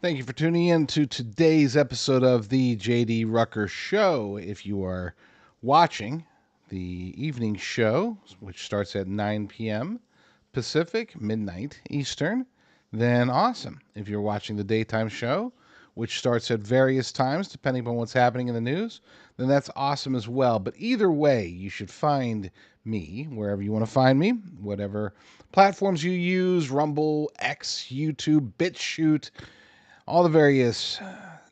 Thank you for tuning in to today's episode of the JD Rucker Show. If you are watching the evening show, which starts at 9 p.m. Pacific, midnight Eastern, then awesome. If you're watching the daytime show, which starts at various times depending on what's happening in the news, then that's awesome as well. But either way, you should find me wherever you want to find me, whatever platforms you use, Rumble, X, YouTube, BitChute, all the various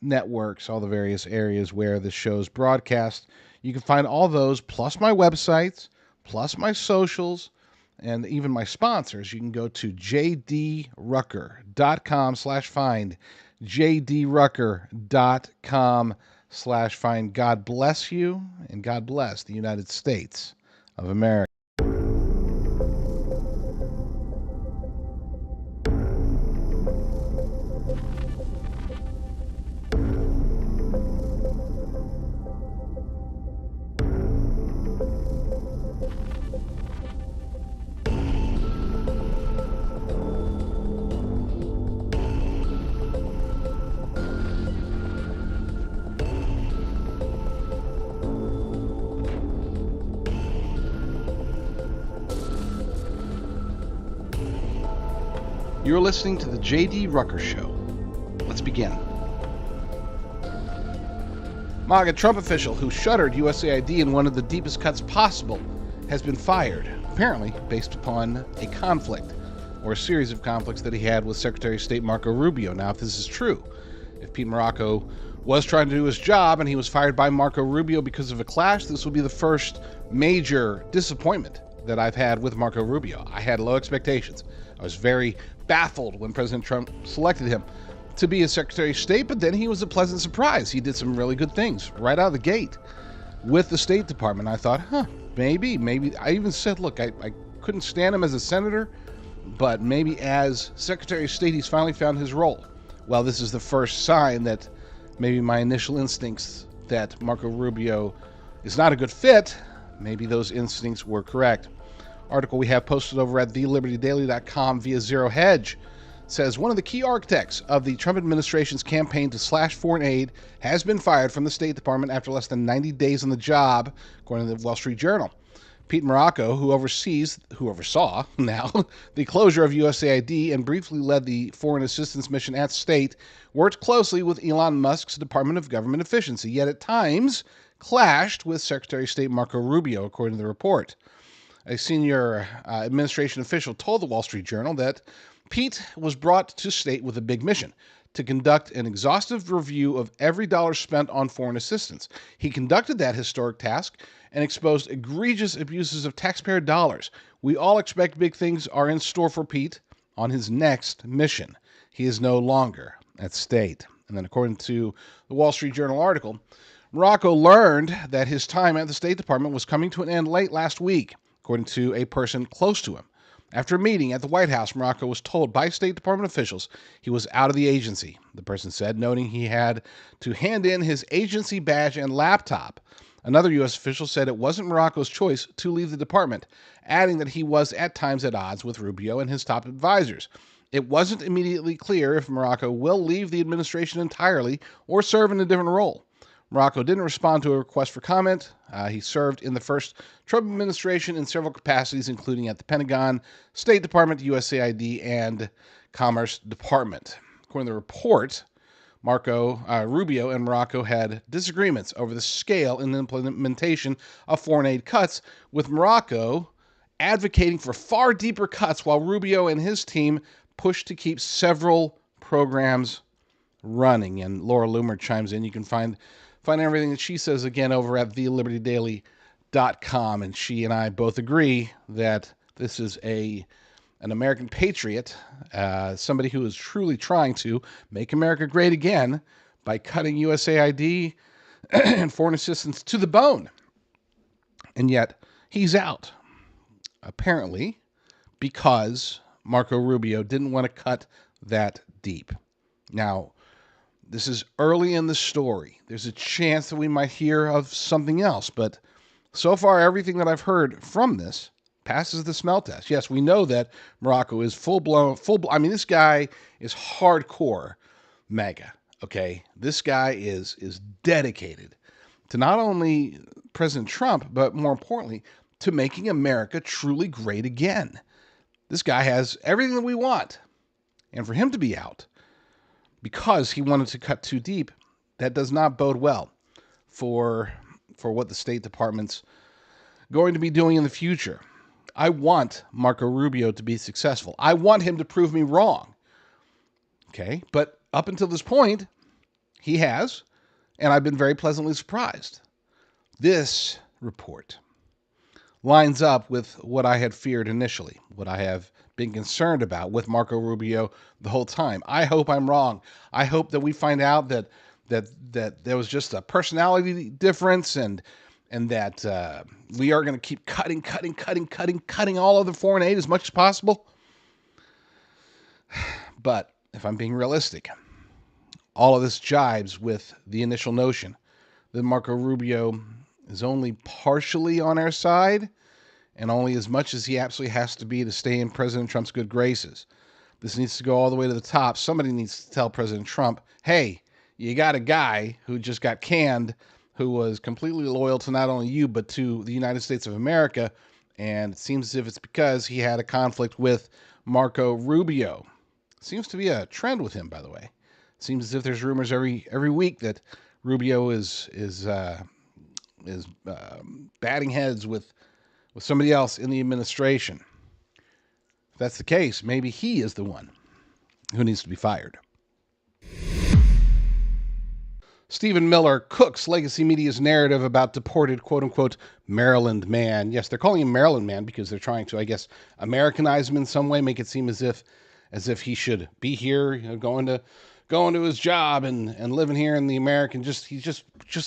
networks, all the various areas where the show's broadcast. You can find all those, plus my websites, plus my socials, and even my sponsors. You can go to jdrucker.com/find, jdrucker.com/find. God bless you, and God bless the United States of America. You're listening to the JD Rucker Show. Let's begin. MAGA Trump official who shuttered USAID in one of the deepest cuts possible has been fired, apparently based upon a conflict or a series of conflicts that he had with Secretary of State Marco Rubio. Now, if this is true, if Pete Marocco was trying to do his job and he was fired by Marco Rubio because of a clash, this will be the first major disappointment that I've had with Marco Rubio. I had low expectations. I was very baffled when President Trump selected him to be his Secretary of State, but then he was a pleasant surprise. He did some really good things right out of the gate with the State Department. I thought, maybe. I even said, look, I couldn't stand him as a senator, but maybe as Secretary of State, he's finally found his role. Well, this is the first sign that maybe my initial instincts that Marco Rubio is not a good fit, maybe those instincts were correct. Article we have posted over at thelibertydaily.com via Zero Hedge says one of the key architects of the Trump administration's campaign to slash foreign aid has been fired from the State Department after less than 90 days on the job, according to the Wall Street Journal. Pete Marocco, who oversaw now the closure of USAID and briefly led the foreign assistance mission at State, worked closely with Elon Musk's Department of Government Efficiency, yet at times clashed with Secretary of State Marco Rubio, according to the report. A senior administration official told the Wall Street Journal that Pete was brought to State with a big mission: to conduct an exhaustive review of every dollar spent on foreign assistance. He conducted that historic task and exposed egregious abuses of taxpayer dollars. We all expect big things are in store for Pete on his next mission. He is no longer at State. And then according to the Wall Street Journal article, Marocco learned that his time at the State Department was coming to an end late last week, according to a person close to him. After a meeting at the White House, Marocco was told by State Department officials he was out of the agency, the person said, noting he had to hand in his agency badge and laptop. Another U.S. official said it wasn't Marocco's choice to leave the department, adding that he was at times at odds with Rubio and his top advisors. It wasn't immediately clear if Marocco will leave the administration entirely or serve in a different role. Marocco didn't respond to a request for comment. He served in the first Trump administration in several capacities, including at the Pentagon, State Department, USAID, and Commerce Department. According to the report, Rubio and Marocco had disagreements over the scale and implementation of foreign aid cuts, with Marocco advocating for far deeper cuts while Rubio and his team pushed to keep several programs running. And Laura Loomer chimes in. You can find everything that she says again over at thelibertydaily.com. And she and I both agree that this is an American patriot, somebody who is truly trying to make America great again by cutting USAID and foreign assistance to the bone. And yet he's out, apparently, because Marco Rubio didn't want to cut that deep. Now, this is early in the story. There's a chance that we might hear of something else, but so far everything that I've heard from this passes the smell test. Yes, we know that Marocco is full-blown. I mean, this guy is hardcore MAGA. Okay, this guy is dedicated to not only President Trump, but more importantly, to making America truly great again. This guy has everything that we want. And for him to be out because he wanted to cut too deep, that does not bode well for what the State Department's going to be doing in the future. I want Marco Rubio to be successful. I want him to prove me wrong. Okay, but up until this point, he has, and I've been very pleasantly surprised. This report lines up with what I had feared initially, what I have been concerned about with Marco Rubio the whole time. I hope I'm wrong. I hope that we find out that there was just a personality difference and that we are going to keep cutting all of the foreign aid as much as possible. But if I'm being realistic, all of this jives with the initial notion that Marco Rubio is only partially on our side and only as much as he absolutely has to be to stay in President Trump's good graces. This needs to go all the way to the top. Somebody needs to tell President Trump, hey, you got a guy who just got canned who was completely loyal to not only you, but to the United States of America. And it seems as if it's because he had a conflict with Marco Rubio. Seems to be a trend with him, by the way. Seems as if there's rumors every week that Rubio is batting heads with somebody else in the administration. If that's the case, maybe he is the one who needs to be fired. Stephen Miller cooks legacy media's narrative about deported, quote-unquote, Maryland man. Yes, they're calling him Maryland man because they're trying to, I guess, Americanize him in some way, make it seem as if he should be here, going to his job and living here in the American. He just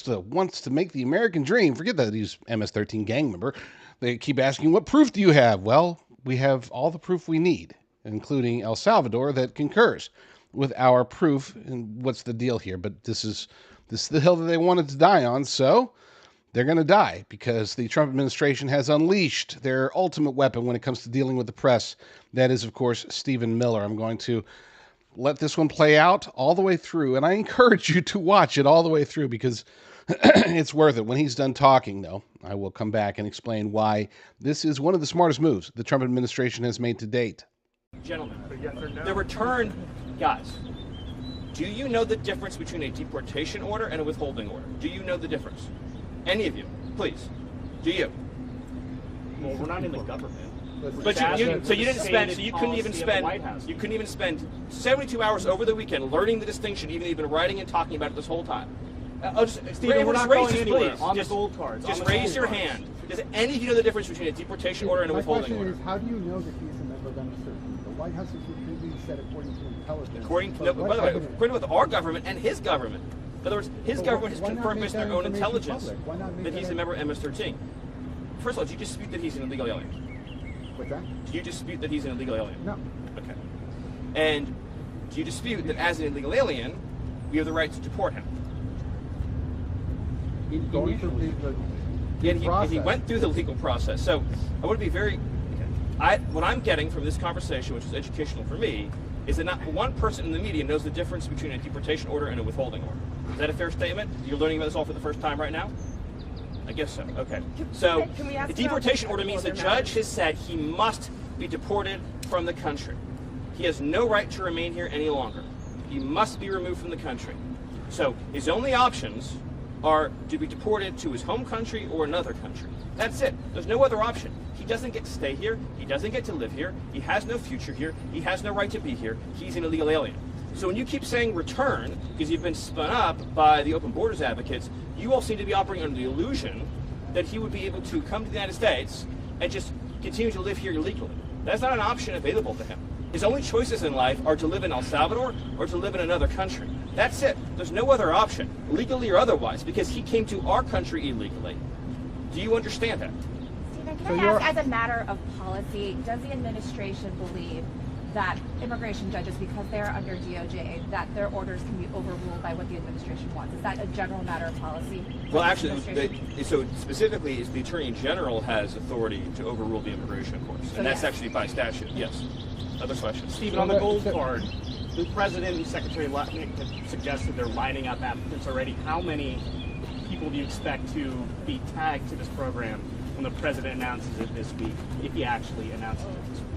wants to make the American dream. Forget that he's MS-13 gang member. They keep asking, what proof do you have? Well, we have all the proof we need, including El Salvador, that concurs with our proof. And what's the deal here? But this is the hill that they wanted to die on, so they're going to die because the Trump administration has unleashed their ultimate weapon when it comes to dealing with the press. That is, of course, Stephen Miller. I'm going to let this one play out all the way through, and I encourage you to watch it all the way through because it's worth it. When he's done talking, though, I will come back and explain why this is one of the smartest moves the Trump administration has made to date. Gentlemen, the return, guys, do you know the difference between a deportation order and a withholding order? Do you know the difference? Any of you, please. Do you? Well, we're not in the government. But you couldn't even spend 72 hours over the weekend learning the distinction, even though you've been writing and talking about it this whole time. Stephen, we're not going anywhere. On the gold cards. Just raise your hand. Does any of you know the difference between a deportation order and a withholding order? My question is, how do you know that he's a member of MS-13? The White House has repeatedly said, according to intelligence. By the way, according to our government and his government. In other words, his government has confirmed based on their own intelligence that he's a member of MS-13. First of all, do you dispute that he's an illegal alien? What's that? Do you dispute that he's an illegal alien? No. Okay. And do you dispute that as an illegal alien, we have the right to deport him? He went through the legal process. So I want to be very... what I'm getting from this conversation, which is educational for me, is that not one person in the media knows the difference between a deportation order and a withholding order. Is that a fair statement? You're learning about this all for the first time right now? I guess so. Okay. So the deportation order means the judge has said he must be deported from the country. He has no right to remain here any longer. He must be removed from the country. So his only options are to be deported to his home country or another country. That's it. There's no other option. He doesn't get to stay here. He doesn't get to live here. He has no future here. He has no right to be here. He's an illegal alien. So when you keep saying return, because you've been spun up by the open borders advocates, you all seem to be operating under the illusion that he would be able to come to the United States and just continue to live here illegally. That's not an option available to him. His only choices in life are to live in El Salvador or to live in another country. That's it. There's no other option, legally or otherwise, because he came to our country illegally. Do you understand that? Stephen, can I ask, as a matter of policy, does the administration believe that immigration judges, because they're under DOJ, that their orders can be overruled by what the administration wants? Is that a general matter of policy? Well, actually, so specifically, the Attorney General has authority to overrule the immigration courts, and that's actually by statute, yes. Other questions? Stephen, on the gold card, The president and Secretary Lutnick have suggested they're lining up applicants already. How many people do you expect to be tagged to this program when the president announces it this week, if he actually announces it this week?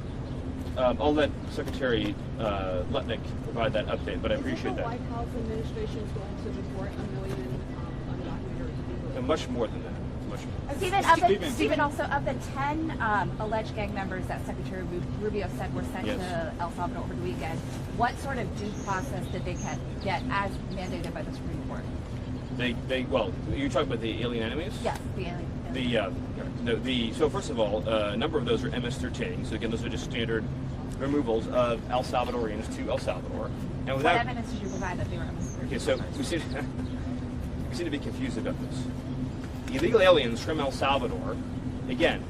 I'll let Secretary Lutnick provide that update, but I appreciate that. The White House administration is going to deport 1 million undocumented people. Much more than that. Much more. Stephen, also of the 10 alleged gang members that Secretary Rubio said were sent to El Salvador over the weekend, what sort of due process did they get as mandated by the Supreme Court? Well, you're talking about the alien enemies? Yes, the alien. So first of all, a number of those are MS-13. So again, those are just standard removals of El Salvadorians to El Salvador. And without, what evidence did you provide that they were MS-13? Okay, so we seem to be confused about this. Illegal aliens from El Salvador, again,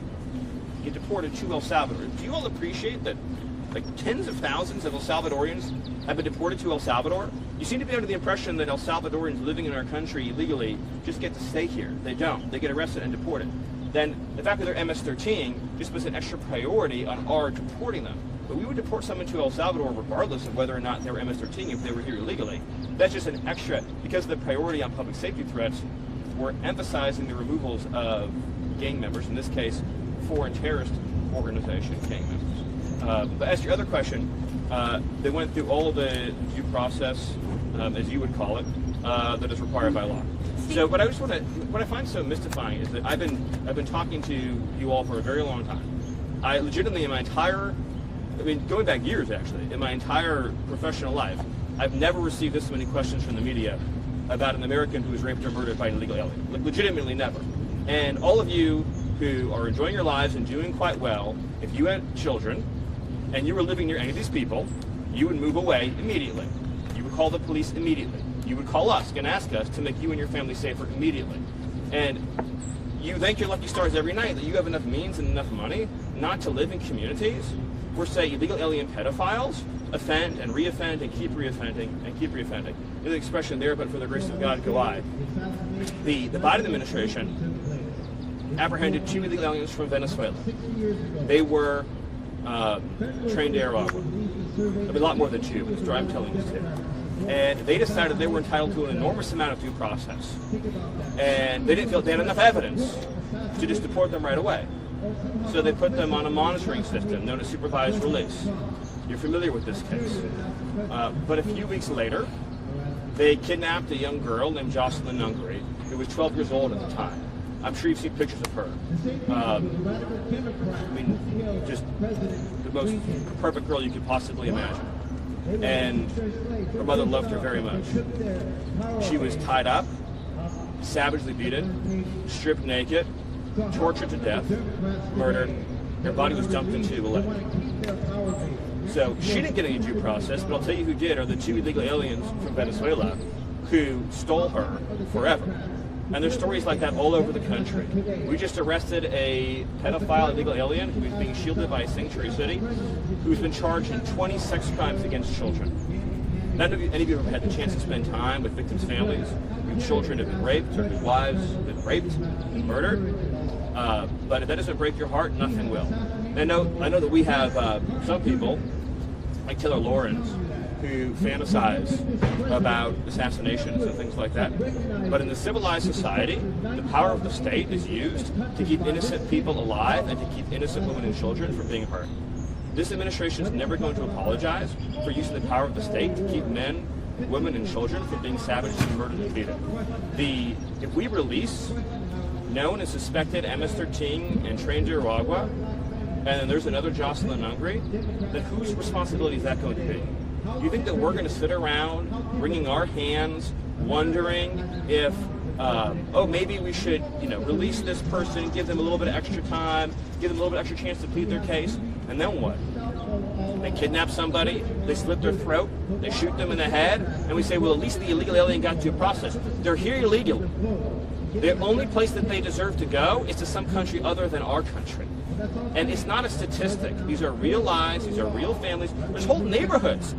get deported to El Salvador. Do you all appreciate that like tens of thousands of El Salvadorians have been deported to El Salvador? You seem to be under the impression that El Salvadorians living in our country illegally just get to stay here. They don't. They get arrested and deported. Then the fact that they're MS-13 just puts an extra priority on our deporting them. But we would deport someone to El Salvador regardless of whether or not they were MS-13 if they were here illegally. That's just an extra, because of the priority on public safety threats, we're emphasizing the removals of gang members, in this case, foreign terrorist organization gang members. But as to your other question, they went through all of the due process, as you would call it, that is required by law. So what I find so mystifying is that I've been talking to you all for a very long time. I legitimately, going back years actually, in my entire professional life, I've never received this many questions from the media about an American who was raped or murdered by an illegal alien. Legitimately never. And all of you who are enjoying your lives and doing quite well, if you had children and you were living near any of these people, you would move away immediately. You would call the police immediately. You would call us and ask us to make you and your family safer immediately. And you thank your lucky stars every night that you have enough means and enough money not to live in communities where, say, illegal alien pedophiles offend and reoffend and keep reoffending and keep reoffending. There's an expression there, but for the grace of God, go I. The Biden administration apprehended 2 illegal aliens from Venezuela. They were trained to Aragua. A lot more than 2, because I'm telling you 2. And they decided they were entitled to an enormous amount of due process. And they didn't feel they had enough evidence to just deport them right away. So they put them on a monitoring system known as supervised release. You're familiar with this case. But a few weeks later, they kidnapped a young girl named Jocelyn Nungary, who was 12 years old at the time. I'm sure you've seen pictures of her. Just the most perfect girl you could possibly imagine. And her mother loved her very much. She was tied up, savagely beaten, stripped naked, tortured to death, murdered. Her body was dumped into a lake. So she didn't get any due process, but I'll tell you who did are the 2 illegal aliens from Venezuela who stole her forever. And there's stories like that all over the country. We just arrested a pedophile illegal alien who is being shielded by a sanctuary city, who's been charged in 20 sex crimes against children. None of you, any of you have had the chance to spend time with victims' families, whose children have been raped, or whose wives have been raped and murdered. But if that doesn't break your heart, nothing will. And I know that we have some people, like Taylor Lawrence, who fantasize about assassinations and things like that. But in the civilized society, the power of the state is used to keep innocent people alive and to keep innocent women and children from being hurt. This administration is never going to apologize for using the power of the state to keep men, women, and children from being savagely murdered and beaten. If we release known and suspected MS-13 and trained to Aragua, and then there's another Jocelyn Nungary, then whose responsibility is that going to be? You think that we're going to sit around wringing our hands, wondering if, maybe we should, release this person, give them a little bit of extra time, give them a little bit extra chance to plead their case, and then what? They kidnap somebody, they slit their throat, they shoot them in the head, and we say, well, at least the illegal alien got due process. They're here illegally. The only place that they deserve to go is to some country other than our country. And it's not a statistic. These are real lives. These are real families. There's whole neighborhoods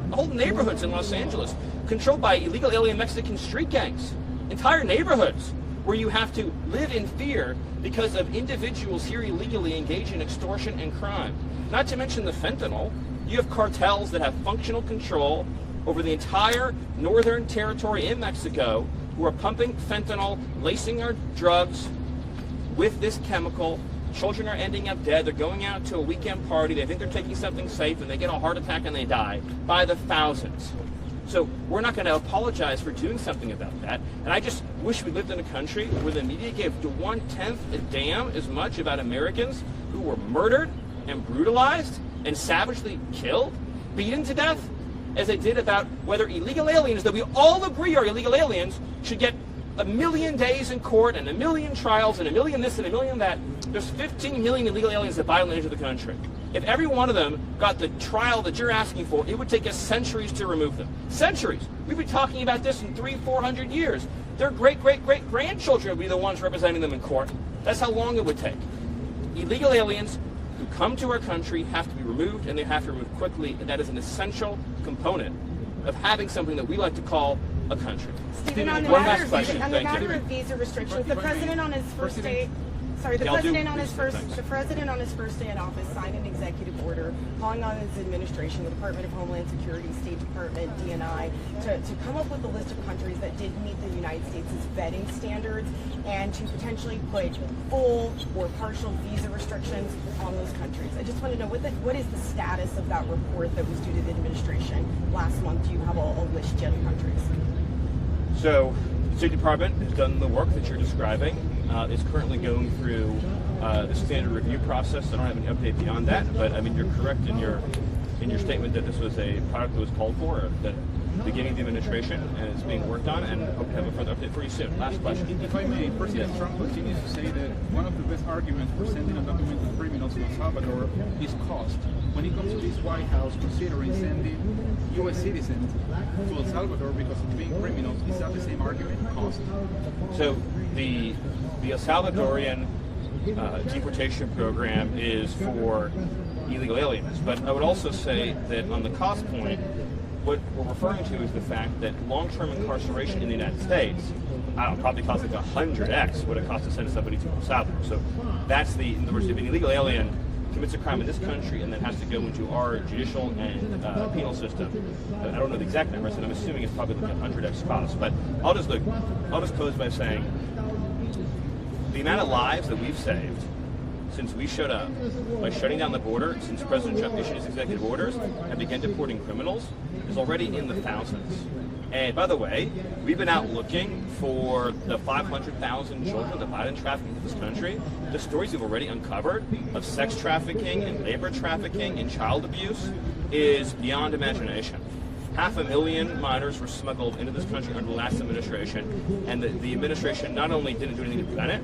in Los Angeles controlled by illegal alien Mexican street gangs. Entire neighborhoods where you have to live in fear because of individuals here illegally engaged in extortion and crime. Not to mention the fentanyl. You have cartels that have functional control over the entire northern territory in Mexico who are pumping fentanyl, lacing our drugs with this chemical. Children are ending up dead. They're going out to a weekend party. They think they're taking something safe, and they get a heart attack and they die by the thousands. So we're not going to apologize for doing something about that. And I just wish we lived in a country where the media gave 1/10 a damn as much about Americans who were murdered and brutalized and savagely killed, beaten to death, as they did about whether illegal aliens that we all agree are illegal aliens should get 1 million days in court and 1 million trials and 1 million this and 1 million that. There's 15 million illegal aliens that violently enter the country. If every one of them got the trial that you're asking for, it would take us centuries to remove them. Centuries. We'd be talking about this in 300-400 years. Their great-great-great-grandchildren would be the ones representing them in court. That's how long it would take. Illegal aliens who come to our country have to be removed, and they have to be removed quickly, and that is an essential component of having something that we like to call a country. Stephen, on the One matter, last question. on the Thank matter you. of visa restrictions, the president on his first day, the president on his first day in office signed an executive order calling on his administration, the Department of Homeland Security, State Department, DNI, to come up with a list of countries that didn't meet the United States' vetting standards and to potentially put full or partial visa restrictions on those countries. I just want to know what is the status of that report that was due to the administration last month? Do you have a list yet of countries? So the State Department has done the work that you're describing. It's currently going through the standard review process. I don't have any update beyond that, but I mean you're correct in your statement that this was a product that was called for at the beginning of the administration, and it's being worked on, and hope to have a further update for you soon. Last question. If I may, President Trump continues to say that one of the best arguments for sending undocumented criminals to El Salvador is cost. When it comes to this White House considering sending U.S. citizens to El Salvador because of being criminals, is that the same argument, cost? So the El Salvadorian deportation program is for illegal aliens, but I would also say that on the cost point, what we're referring to is the fact that long-term incarceration in the United States, probably costs like 100x what it costs to send somebody to El Salvador. So that's in other words, if an illegal alien commits a crime in this country and then has to go into our judicial and penal system, I don't know the exact numbers, and I'm assuming it's probably like 100x cost. But I'll just close by saying the amount of lives that we've saved since we showed up by shutting down the border, since President Trump issued his executive orders and began deporting criminals, is already in the thousands. And by the way, we've been out looking for the 500,000 children that Biden trafficked into this country. The stories we've already uncovered of sex trafficking and labor trafficking and child abuse is beyond imagination. 500,000 minors were smuggled into this country under the last administration, and the administration not only didn't do anything to prevent it,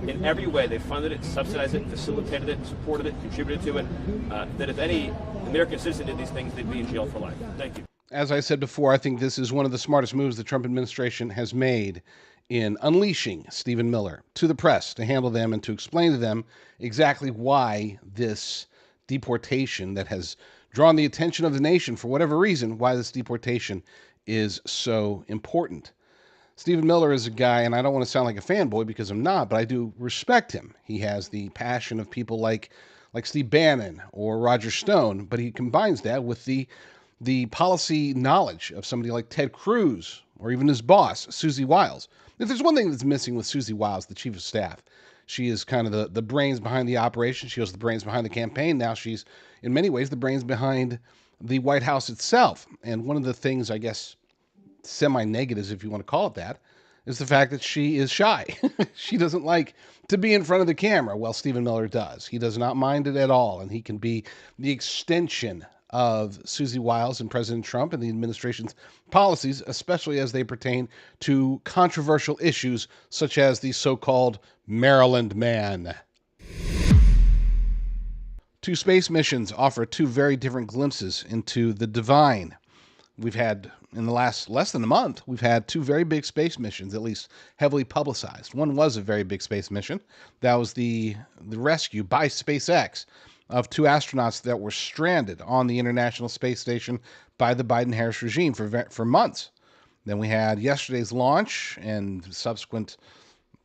in every way they funded it, subsidized it, facilitated it, supported it, contributed to it, that if any American citizen did these things, they'd be in jail for life. Thank you. As I said before, I think this is one of the smartest moves the Trump administration has made in unleashing Stephen Miller to the press to handle them and to explain to them exactly why this deportation that has drawn the attention of the nation for whatever reason, why this deportation is so important. Stephen Miller is a guy, and I don't want to sound like a fanboy because I'm not, but I do respect him. He has the passion of people like Steve Bannon or Roger Stone, but he combines that with the policy knowledge of somebody like Ted Cruz or even his boss, Susie Wiles. If there's one thing that's missing with Susie Wiles, the chief of staff, she is kind of the brains behind the operation. She was the brains behind the campaign. Now she's, in many ways, the brains behind the White House itself. And one of the things, I guess, semi-negatives, if you want to call it that, is the fact that she is shy. She doesn't like to be in front of the camera. Well, Stephen Miller does. He does not mind it at all. And he can be the extension of Susie Wiles and President Trump and the administration's policies, especially as they pertain to controversial issues such as the so-called Maryland man. Two space missions offer two very different glimpses into the divine. We've had, in the last less than a month, we've had two very big space missions, at least heavily publicized. One was a very big space mission. That was the rescue by SpaceX of two astronauts that were stranded on the International Space Station by the Biden-Harris regime for months. Then we had yesterday's launch and subsequent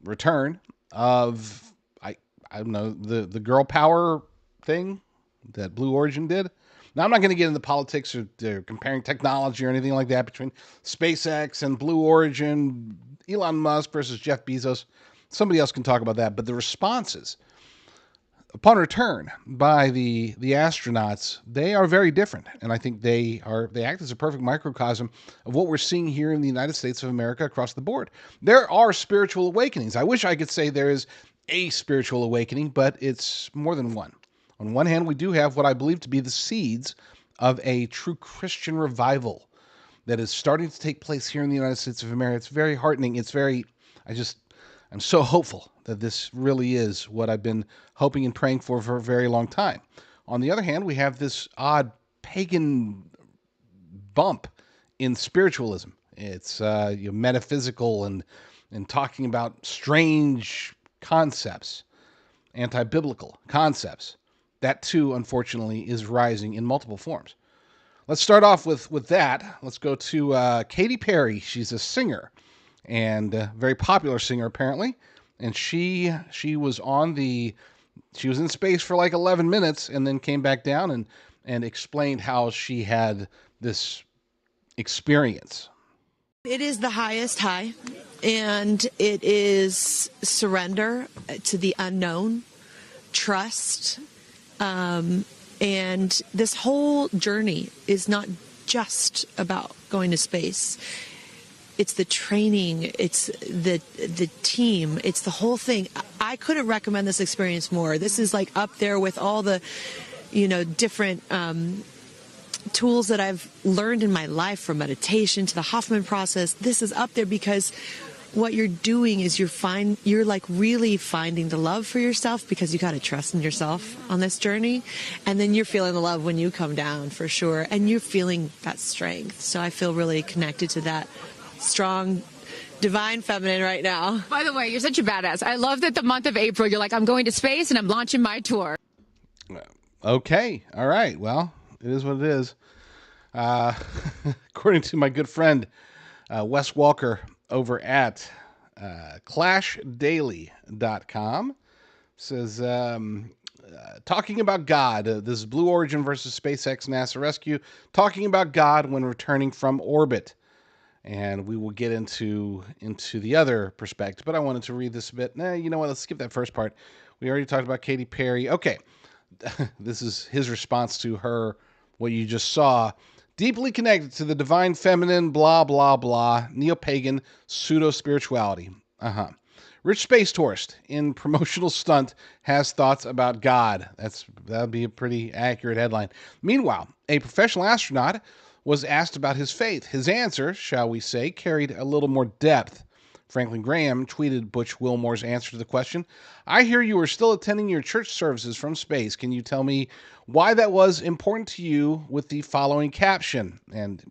return of, I don't know, the girl power thing that Blue Origin did. Now, I'm not going to get into politics or comparing technology or anything like that between SpaceX and Blue Origin, Elon Musk versus Jeff Bezos. Somebody else can talk about that. But the responses upon return by the astronauts, they are very different. And I think they act as a perfect microcosm of what we're seeing here in the United States of America across the board. There are spiritual awakenings. I wish I could say there is a spiritual awakening, but it's more than one. On one hand, we do have what I believe to be the seeds of a true Christian revival that is starting to take place here in the United States of America. It's very heartening. I'm so hopeful that this really is what I've been hoping and praying for a very long time. On the other hand, we have this odd pagan bump in spiritualism. It's metaphysical and talking about strange concepts, anti-biblical concepts. That too, unfortunately, is rising in multiple forms. Let's start off with that. Let's go to Katy Perry. She's a singer and a very popular singer apparently. And she was in space for like 11 minutes and then came back down and explained how she had this experience. It is the highest high, and it is surrender to the unknown, trust, and this whole journey is not just about going to space. It's the training, it's the team, it's the whole thing. I couldn't recommend this experience more. This is like up there with all the, different tools that I've learned in my life, from meditation to the Hoffman process. This is up there because what you're doing is you're like really finding the love for yourself, because you got to trust in yourself on this journey. And then you're feeling the love when you come down, for sure. And you're feeling that strength. So I feel really connected to that strong divine feminine right now. By the way, you're such a badass. I love that the month of April, you're like, I'm going to space and I'm launching my tour. Okay. All right. Well, it is what it is. According to my good friend, Wes Walker over at clashdaily.com, says, talking about God, this is Blue Origin versus SpaceX NASA rescue, talking about God when returning from orbit. And we will get into the other perspective, but I wanted to read this a bit. You know what? Let's skip that first part. We already talked about Katy Perry. Okay. This is his response to her, what you just saw. Deeply connected to the divine feminine, blah, blah, blah, neo-pagan pseudo-spirituality. Rich space tourist in promotional stunt has thoughts about God. That'd be a pretty accurate headline. Meanwhile, a professional astronaut was asked about his faith. His answer, shall we say, carried a little more depth. Franklin Graham tweeted Butch Wilmore's answer to the question, "I hear you are still attending your church services from space. Can you tell me why that was important to you?" with the following caption. And,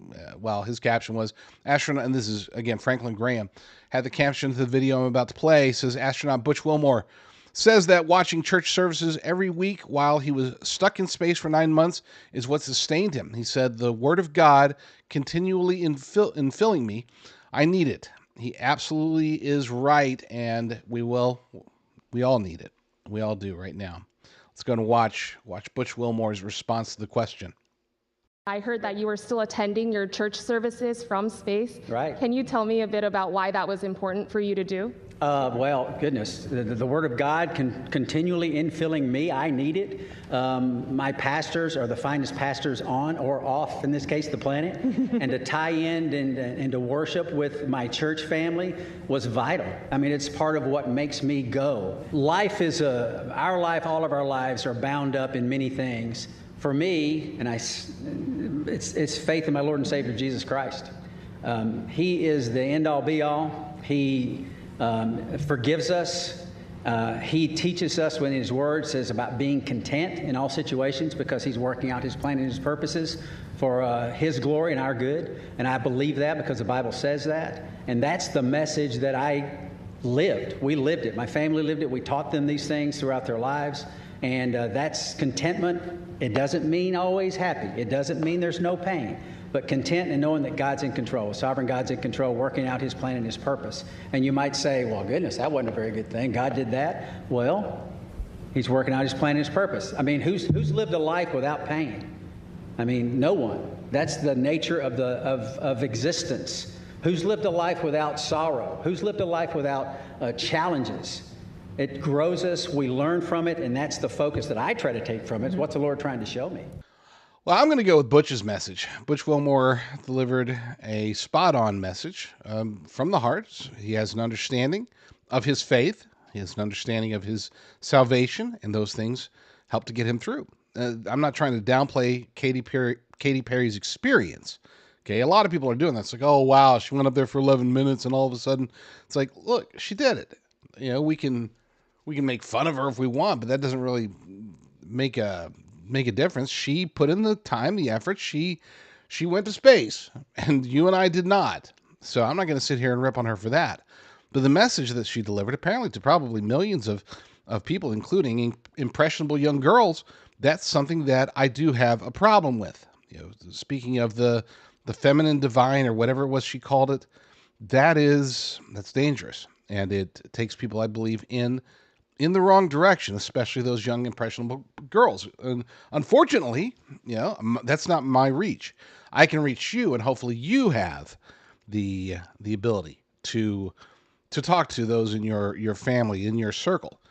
his caption was, astronaut, and this is, again, Franklin Graham, had the caption to the video I'm about to play, says, astronaut Butch Wilmore says that watching church services every week while he was stuck in space for 9 months is what sustained him. He said, "The word of God continually infilling me. I need it." He absolutely is right, and we all need it. We all do right now. Let's go and watch Butch Wilmore's response to the question. I heard that you were still attending your church services from space. Right. Can you tell me a bit about why that was important for you to do? Goodness, the Word of God continually infilling me. I need it. My pastors are the finest pastors on or off, in this case, the planet. And to tie in and to worship with my church family was vital. I mean, it's part of what makes me go. Life is our life, all of our lives are bound up in many things. For me, it's faith in my Lord and Savior, Jesus Christ. He is the end-all, be-all. He forgives us. He teaches us when His Word says about being content in all situations, because He's working out His plan and His purposes for His glory and our good. And I believe that because the Bible says that. And that's the message that I lived. We lived it. My family lived it. We taught them these things throughout their lives. And that's contentment. It doesn't mean always happy. It doesn't mean there's no pain. But content and knowing that God's in control, sovereign God's in control, working out His plan and His purpose. And you might say, well, goodness, that wasn't a very good thing. God did that. Well, He's working out His plan and His purpose. I mean, who's lived a life without pain? I mean, no one. That's the nature of existence. Who's lived a life without sorrow? Who's lived a life without challenges? It grows us, we learn from it, and that's the focus that I try to take from it. It's what's the Lord trying to show me. Well, I'm going to go with Butch's message. Butch Wilmore delivered a spot-on message from the heart. He has an understanding of his faith. He has an understanding of his salvation, and those things help to get him through. I'm not trying to downplay Katy Perry's experience. Okay, a lot of people are doing that. It's like, oh, wow, she went up there for 11 minutes, and all of a sudden, it's like, look, she did it. You know, we can make fun of her if we want, but that doesn't really make a difference. She put in the time, the effort. She went to space, and you and I did not. So I'm not going to sit here and rip on her for that. But the message that she delivered, apparently to probably millions of people, including impressionable young girls, that's something that I do have a problem with. You know, speaking of the feminine divine, or whatever it was she called it, that's dangerous, and it takes people, I believe, in the wrong direction, especially those young impressionable girls. And unfortunately, you know, that's not my reach. I can reach you, and hopefully you have the ability to talk to those in your family, in your circle,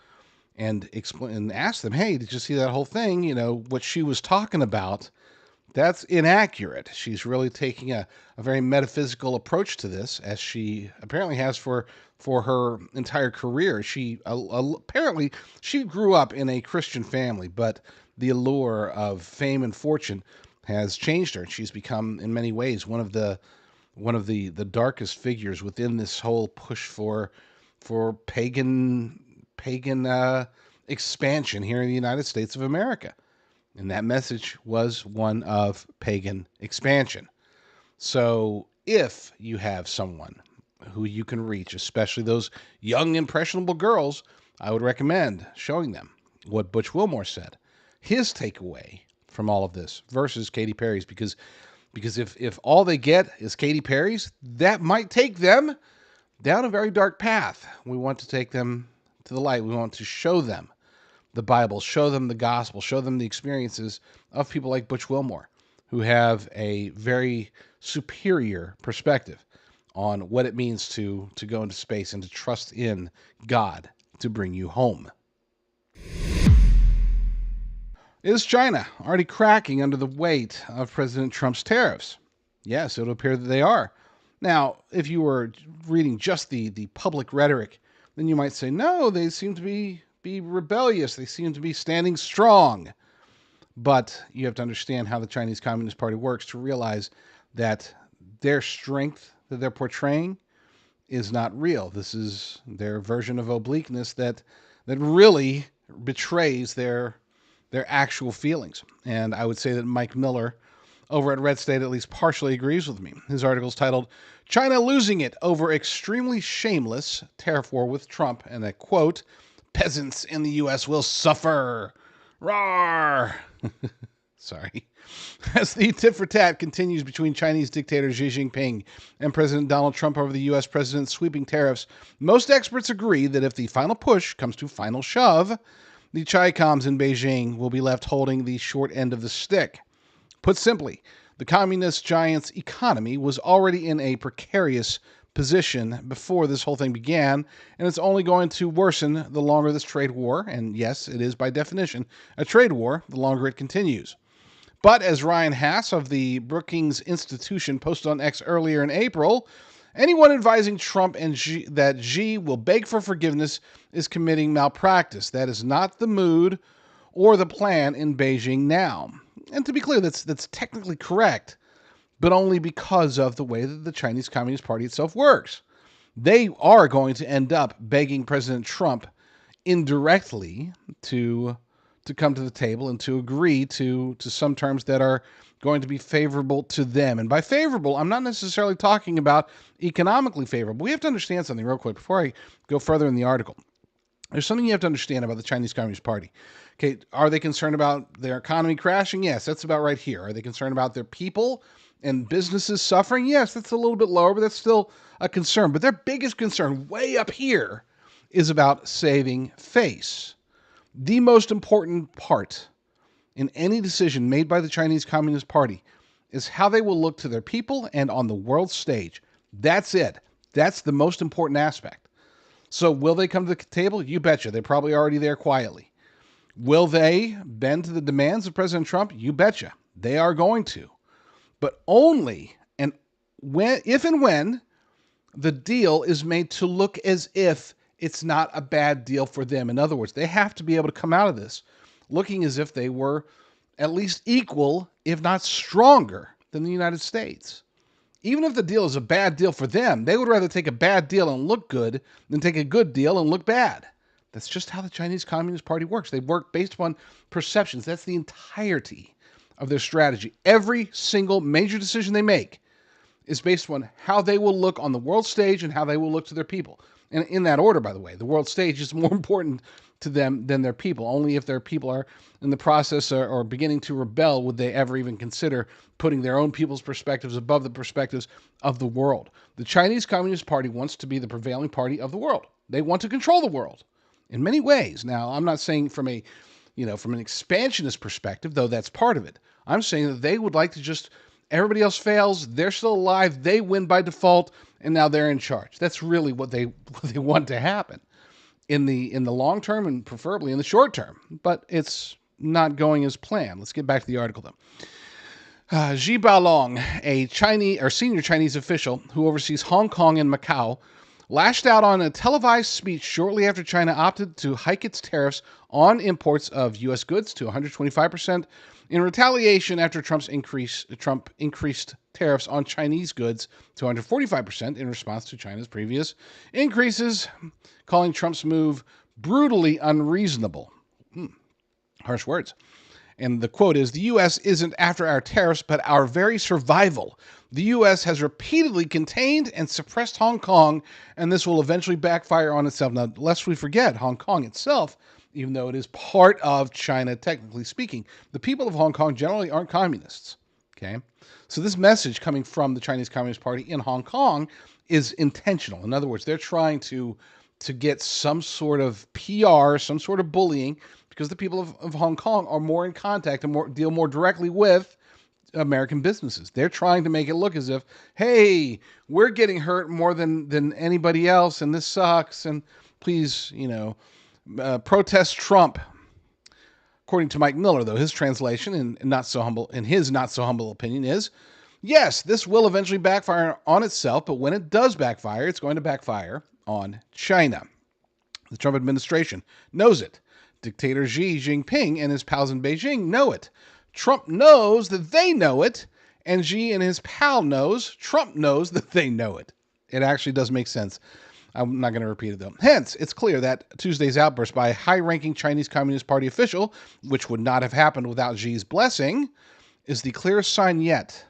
and explain and ask them, hey, did you see that whole thing? You know, what she was talking about, that's inaccurate. She's really taking a very metaphysical approach to this, as she apparently has for her entire career. She apparently she grew up in a Christian family, but the allure of fame and fortune has changed her. She's become, in many ways, one of the darkest figures within this whole push for pagan expansion here in the United States of America. And that message was one of pagan expansion. So if you have someone who you can reach, especially those young, impressionable girls, I would recommend showing them what Butch Wilmore said, his takeaway from all of this versus Katy Perry's, because if all they get is Katy Perry's, that might take them down a very dark path. We want to take them to the light. We want to show them the Bible, show them the gospel, show them the experiences of people like Butch Wilmore, who have a very superior perspective on what it means to go into space and to trust in God to bring you home. Is China already cracking under the weight of President Trump's tariffs? Yes, it would appear that they are. Now, if you were reading just the public rhetoric, then you might say, no, they seem to be rebellious. They seem to be standing strong. But you have to understand how the Chinese Communist Party works to realize that their strength that they're portraying is not real. This is their version of obliqueness that really betrays their actual feelings. And I would say that Mike Miller over at Red State at least partially agrees with me. His article is titled, China Losing It Over Extremely Shameless Tariff War with Trump, and I quote, peasants in the U.S. will suffer. Roar! Sorry. As the tit-for-tat continues between Chinese dictator Xi Jinping and President Donald Trump over the U.S. president's sweeping tariffs, most experts agree that if the final push comes to final shove, the Chi-Coms in Beijing will be left holding the short end of the stick. Put simply, the communist giant's economy was already in a precarious position before this whole thing began, and it's only going to worsen the longer this trade war, and yes, it is by definition a trade war, the longer it continues. But as Ryan Hass of the Brookings Institution posted on X earlier in April, anyone advising Trump and that Xi will beg for forgiveness is committing malpractice. That is not the mood or the plan in Beijing now. And to be clear, that's technically correct, but only because of the way that the Chinese Communist Party itself works. They are going to end up begging President Trump indirectly to come to the table and to agree to some terms that are going to be favorable to them. And by favorable, I'm not necessarily talking about economically favorable. We have to understand something real quick before I go further in the article. There's something you have to understand about the Chinese Communist Party. Okay, are they concerned about their economy crashing? Yes, that's about right here. Are they concerned about their people and businesses suffering? Yes, that's a little bit lower, but that's still a concern. But their biggest concern way up here is about saving face. The most important part in any decision made by the Chinese Communist Party is how they will look to their people and on the world stage. That's it. That's the most important aspect. So will they come to the table? You betcha. They're probably already there quietly. Will they bend to the demands of President Trump? You betcha. They are going to. But only if and when the deal is made to look as if it's not a bad deal for them. In other words, they have to be able to come out of this looking as if they were at least equal, if not stronger, than the United States. Even if the deal is a bad deal for them, they would rather take a bad deal and look good than take a good deal and look bad. That's just how the Chinese Communist Party works. They work based upon perceptions. That's the entirety of their strategy. Every single major decision they make is based on how they will look on the world stage and how they will look to their people. And in that order, by the way, the world stage is more important to them than their people. Only if their people are in the process or beginning to rebel would they ever even consider putting their own people's perspectives above the perspectives of the world. The Chinese Communist Party wants to be the prevailing party of the world. They want to control the world in many ways. Now, I'm not saying from an expansionist perspective, though that's part of it. I'm saying that they would like to just, everybody else fails, they're still alive, they win by default, and now they're in charge. That's really what they want to happen in the long term and preferably in the short term. But it's not going as planned. Let's get back to the article, though. Xi Baolong, a senior Chinese official who oversees Hong Kong and Macau, lashed out on a televised speech shortly after China opted to hike its tariffs on imports of U.S. goods to 125% in retaliation after Trump increased tariffs on Chinese goods to 145% in response to China's previous increases, calling Trump's move brutally unreasonable. Harsh words. And the quote is, "The U.S. isn't after our tariffs, but our very survival. The U.S. has repeatedly contained and suppressed Hong Kong, and this will eventually backfire on itself." Now, lest we forget, Hong Kong itself, even though it is part of China, technically speaking, the people of Hong Kong generally aren't communists. Okay? So this message coming from the Chinese Communist Party in Hong Kong is intentional. In other words, they're trying to get some sort of PR, some sort of bullying, because the people of Hong Kong are more in contact and deal more directly with American businesses. They're trying to make it look as if, hey, we're getting hurt more than anybody else, and this sucks, and please, protest Trump. According to Mike Miller, though, his translation, in his not so humble opinion, is, yes, this will eventually backfire on itself, but when it does backfire, it's going to backfire on China. The Trump administration knows it. Dictator Xi Jinping and his pals in Beijing know it. Trump knows that they know it, and Xi and his pal knows Trump knows that they know it. It actually does make sense. I'm not going to repeat it, though. Hence, it's clear that Tuesday's outburst by a high-ranking Chinese Communist Party official, which would not have happened without Xi's blessing, is the clearest sign yet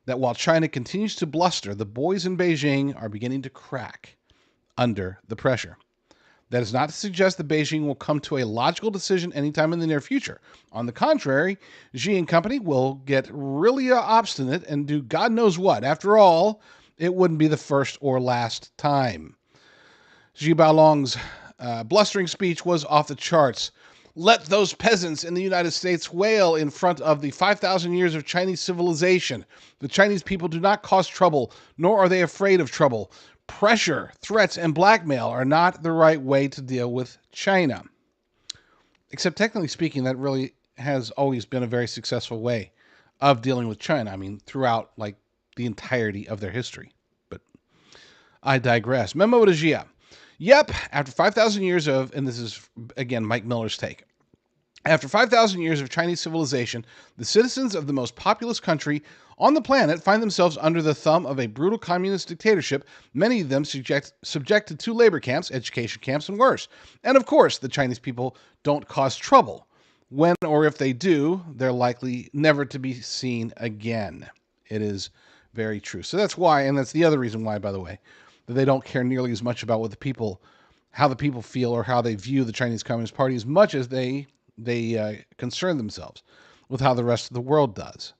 that while China continues to bluster, the boys in Beijing are beginning to crack under the pressure. That is not to suggest that Beijing will come to a logical decision anytime in the near future. On the contrary, Xi and company will get really obstinate and do God knows what. After all, it wouldn't be the first or last time. Xi Baolong's blustering speech was off the charts. Let those peasants in the United States wail in front of the 5,000 years of Chinese civilization. The Chinese people do not cause trouble, nor are they afraid of trouble. Pressure, threats, and blackmail are not the right way to deal with China. Except technically speaking, that really has always been a very successful way of dealing with China. I mean, throughout the entirety of their history. But I digress. Memo to Xi. Yep, after 5,000 years of, and this is, again, Mike Miller's take. After 5,000 years of Chinese civilization, the citizens of the most populous country on the planet find themselves under the thumb of a brutal communist dictatorship, many of them subjected to labor camps, education camps, and worse. And of course, the Chinese people don't cause trouble. When or if they do, they're likely never to be seen again. It is very true. So that's why, and that's the other reason why, by the way, that they don't care nearly as much about how the people feel or how they view the Chinese Communist Party as much as they concern themselves with how the rest of the world does.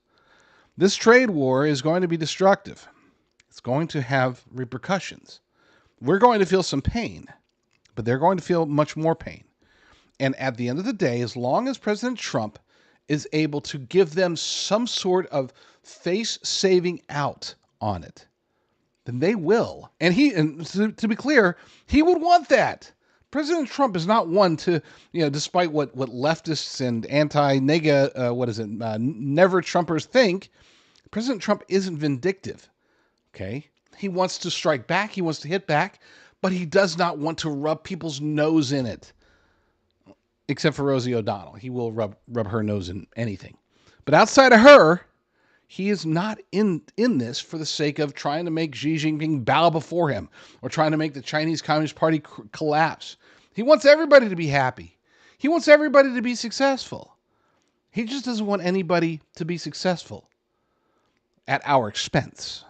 This trade war is going to be destructive. It's going to have repercussions. We're going to feel some pain, but they're going to feel much more pain. And at the end of the day, as long as President Trump is able to give them some sort of face-saving out on it, then they will. And to be clear, he would want that. President Trump is not one to, despite what leftists and anti-NAGA, never Trumpers think, President Trump isn't vindictive. Okay? He wants to strike back. He wants to hit back, but he does not want to rub people's nose in it. Except for Rosie O'Donnell. He will rub her nose in anything. But outside of her, he is not in this for the sake of trying to make Xi Jinping bow before him or trying to make the Chinese Communist Party collapse. He wants everybody to be happy. He wants everybody to be successful. He just doesn't want anybody to be successful at our expense.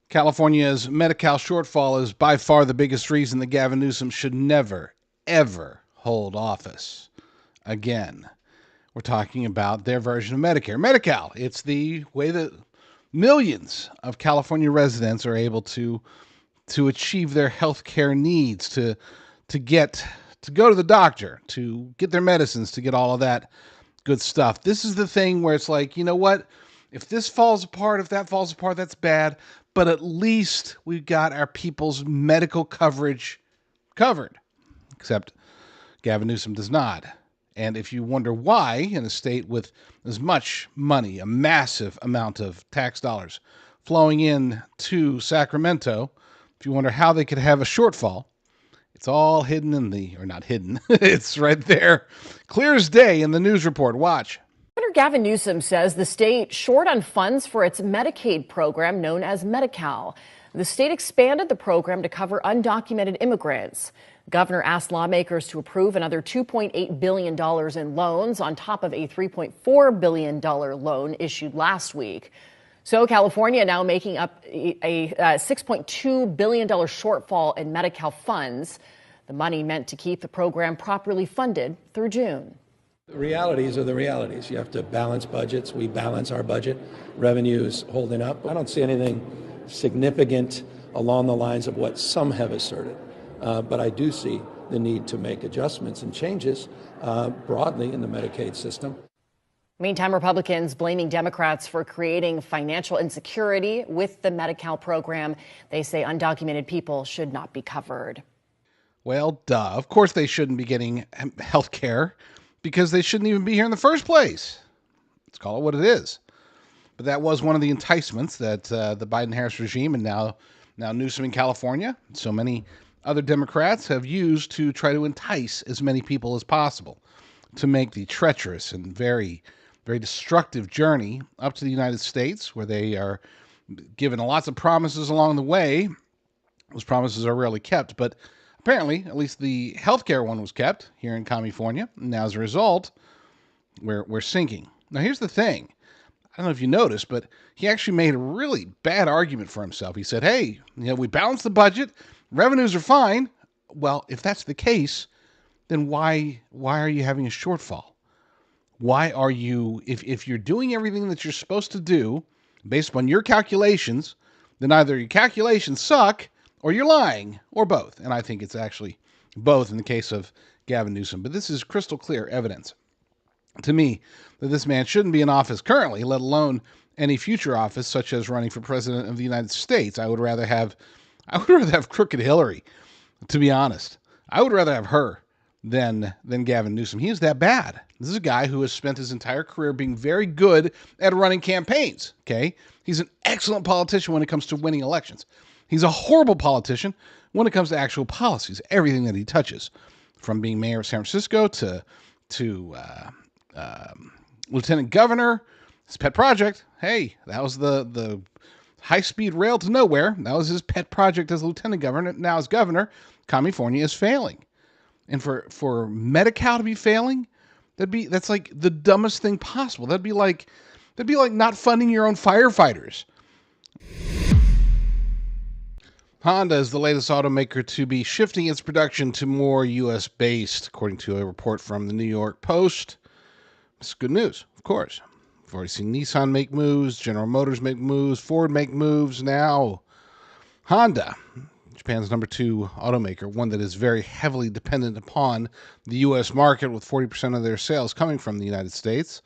California's Medi-Cal shortfall is by far the biggest reason that Gavin Newsom should never, ever hold office again. We're talking about their version of Medicare. Medi-Cal, it's the way that millions of California residents are able to achieve their health care needs, to go to the doctor, to get their medicines, to get all of that good stuff. This is the thing where it's like, you know what? If this falls apart, if that falls apart, that's bad. But at least we've got our people's medical coverage covered. Except Gavin Newsom does not. And if you wonder why, in a state with as much money, a massive amount of tax dollars flowing in to Sacramento, if you wonder how they could have a shortfall, it's all hidden or not hidden, it's right there, clear as day in the news report. Watch. Governor Gavin Newsom says the state short on funds for its Medicaid program known as Medi-Cal. The state expanded the program to cover undocumented immigrants. Governor asked lawmakers to approve another $2.8 billion in loans on top of a $3.4 billion loan issued last week. So California now making up a $6.2 billion shortfall in Medi-Cal funds. The money meant to keep the program properly funded through June. The realities are the realities. You have to balance budgets. We balance our budget. Revenue's holding up. I don't see anything significant along the lines of what some have asserted. But I do see the need to make adjustments and changes broadly in the Medicaid system. Meantime, Republicans blaming Democrats for creating financial insecurity with the Medi-Cal program. They say undocumented people should not be covered. Well, duh. Of course they shouldn't be getting health care because they shouldn't even be here in the first place. Let's call it what it is. But that was one of the enticements that the Biden-Harris regime and now Newsom in California, so many other Democrats have used to try to entice as many people as possible to make the treacherous and very, very destructive journey up to the United States, where they are given lots of promises along the way. Those promises are rarely kept, but apparently, at least the healthcare one was kept here in Commiefornia. And now, as a result, we're sinking. Now, here's the thing. I don't know if you noticed, but he actually made a really bad argument for himself. He said, hey, we balanced the budget. Revenues are fine. Well, if that's the case, then why are you having a shortfall? Why are you, if you're doing everything that you're supposed to do based upon your calculations, then either your calculations suck or you're lying, or both. And I think it's actually both in the case of Gavin Newsom. But this is crystal clear evidence to me that this man shouldn't be in office currently, let alone any future office, such as running for president of the United States. I would rather have crooked Hillary, to be honest. I would rather have her than Gavin Newsom. He is that bad. This is a guy who has spent his entire career being very good at running campaigns, okay? He's an excellent politician when it comes to winning elections. He's a horrible politician when it comes to actual policies, everything that he touches, from being mayor of San Francisco to lieutenant governor, his pet project. Hey, that was the high-speed rail to nowhere. That was his pet project as lieutenant governor. Now as governor, Commiefornia is failing. And for Medi-Cal to be failing, that's like the dumbest thing possible. That'd be like not funding your own firefighters. Honda is the latest automaker to be shifting its production to more U.S.-based, according to a report from the New York Post. It's good news, of course. We've already seen Nissan make moves, General Motors make moves, Ford make moves. Now, Honda Japan's number 2 automaker, one that is very heavily dependent upon the U.S. market with 40% of their sales coming from the United States.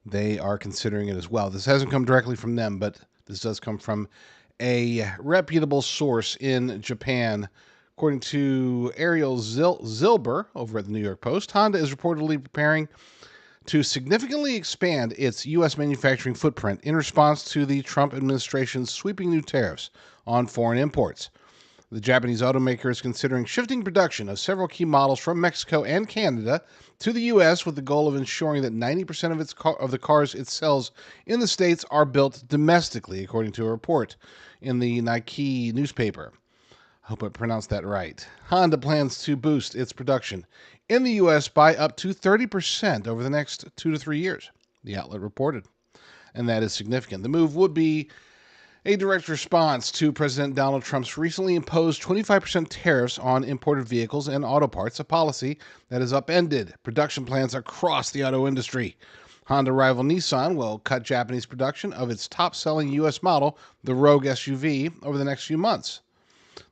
They are considering it as well. This hasn't come directly from them, but this does come from a reputable source in Japan. According to Ariel Zilber over at the New York Post, Honda is reportedly preparing to significantly expand its U.S. manufacturing footprint in response to the Trump administration's sweeping new tariffs on foreign imports. The Japanese automaker is considering shifting production of several key models from Mexico and Canada to the U.S. with the goal of ensuring that 90% of the cars it sells in the States are built domestically, according to a report in the Nikkei newspaper. I hope I pronounced that right. Honda plans to boost its production in the U.S. by up to 30% over the next 2 to 3 years, the outlet reported. And that is significant. The move would be a direct response to President Donald Trump's recently imposed 25% tariffs on imported vehicles and auto parts, a policy that has upended production plans across the auto industry. Honda rival Nissan will cut Japanese production of its top-selling U.S. model, the Rogue SUV, over the next few months.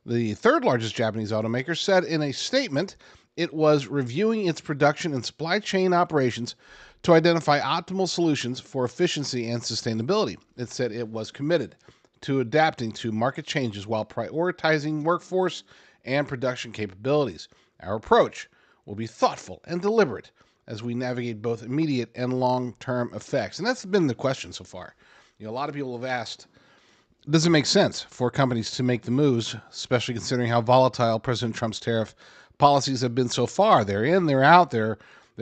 The third largest Japanese automaker said in a statement it was reviewing its production and supply chain operations to identify optimal solutions for efficiency and sustainability. It said it was committed to adapting to market changes while prioritizing workforce and production capabilities. Our approach will be thoughtful and deliberate as we navigate both immediate and long-term effects. And that's been the question so far. A lot of people have asked, does it make sense for companies to make the moves, especially considering how volatile President Trump's tariff policies have been so far? They're in, they're out, they're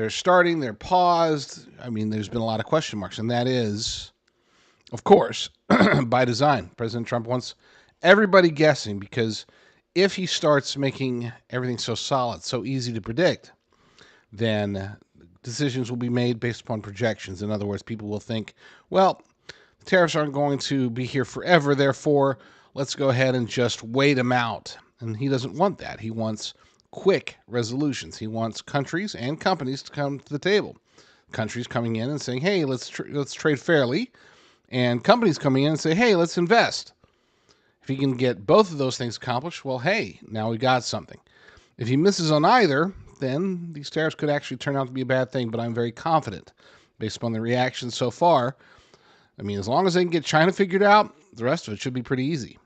starting, they're paused. I mean, there's been a lot of question marks, and that is, of course, by design. President Trump wants everybody guessing, because if he starts making everything so solid, so easy to predict, then decisions will be made based upon projections. In other words, people will think, well, the tariffs aren't going to be here forever, therefore, let's go ahead and just wait them out. And he doesn't want that. He wants quick resolutions. He wants countries and companies to come to the table. Countries coming in and saying, hey, let's trade fairly, and companies coming in and say, hey, let's invest. If he can get both of those things accomplished, well, hey, now we got something. If he misses on either, then these tariffs could actually turn out to be a bad thing, but I'm very confident, based upon the reaction so far. I mean, as long as they can get China figured out, the rest of it should be pretty easy.